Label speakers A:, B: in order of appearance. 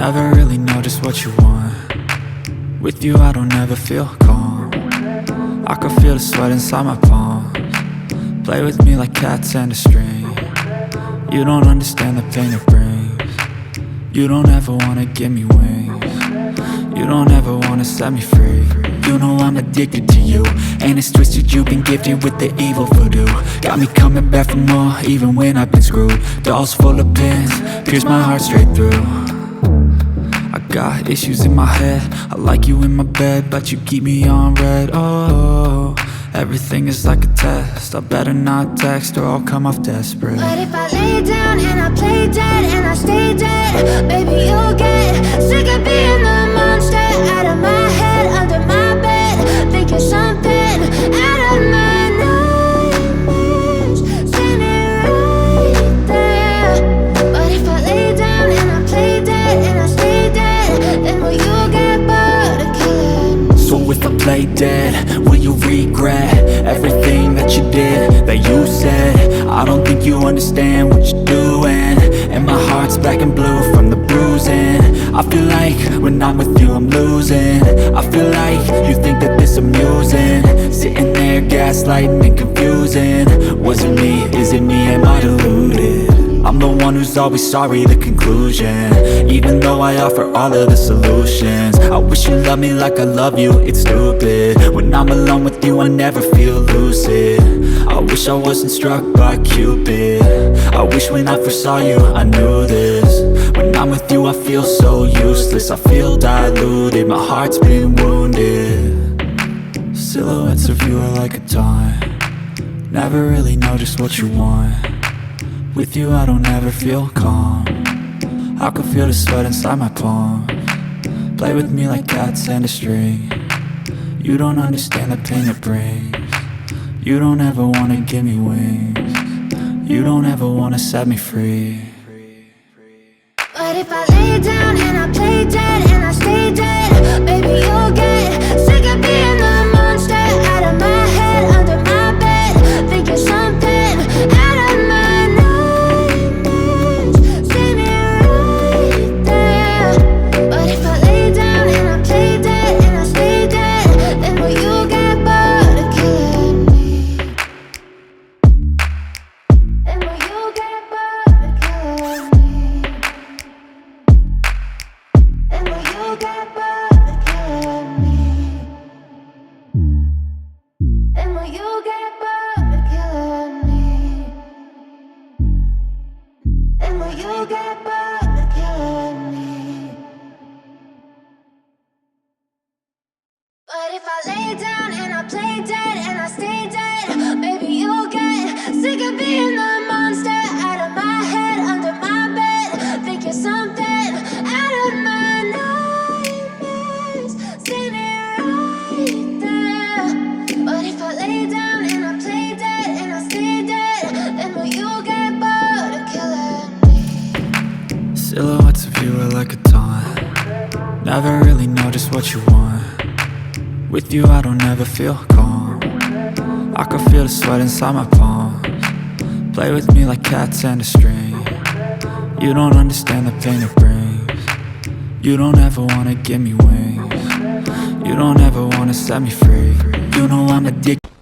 A: Never really know just what you want. With you I don't ever feel calm. I can feel the sweat inside my palms. Play with me like cats and a string. You don't understand the pain it brings. You don't ever wanna give me wings. You don't ever wanna set me free. You know I'm addicted to you, and it's twisted, you've been gifted with the evil voodoo. Got me coming back for more, even when I've been screwed. Dolls full of pins, pierce my heart straight through. I got issues in my head, I like you in my bed, but you keep me on red. Oh, everything is like a test, I better not text or I'll come off desperate.
B: But if I lay down and I play dead and I stay dead, baby you'll get sick of being the monster out of my head, under my bed, thinking something out of my nightmares, standing right there. But if I lay down and I play dead and I stay dead, then will you get bored of killing me?
A: So if I play dead, will you regret everything that you did, that you said? I don't think you understand what you're doing, and my heart's black and blue from the bruising. I feel like when I'm with you I'm losing. I feel like you think that this amusing, sitting there gaslighting and confusing. Was it me? Is it me? Am I deluded? I'm the one who's always sorry, the conclusion, even though I offer all of the solutions. I wish you loved me like I love you, it's stupid. When I'm alone with you I never feel lucid. I wish I wasn't struck by Cupid. I wish when I first saw you I knew this. When I'm with you I feel so useless, I feel diluted, my heart's been wounded. Silhouettes of you are like a taunt. Never really know just what you want. With you I don't ever feel calm. I can feel the sweat inside my palms. Play with me like cats and a string. You don't understand the pain it brings. You don't ever wanna give me wings. You don't ever wanna set me free.
B: But if I lay down and I play dead and I stay dead, baby you'll get sick of being the monster out of my head, under my bed, thinking something out of my nightmares, standing right there. But if I lay down and I play dead and I stay dead, then will you get bored of killing me? Then will you get bored of killing me? And will you get bored of killing me? And will you get bored of killing me? And will you get bored of killing me? But if I lay down and I play dead and I stay dead, baby you'll get sick of being the monster out of my head, under my bed, thinking something out of my nightmares, standing right there. But if I lay down and I play dead and I stay dead, then will you get bored of killing me?
A: Silhouettes of you are like a taunt. Never really know just what you want. With you I don't ever feel calm. I can feel the sweat inside my palms. Play with me like cats and a string. You don't understand the pain it brings. You don't ever wanna give me wings. You don't ever wanna set me free. You know I'm addicted.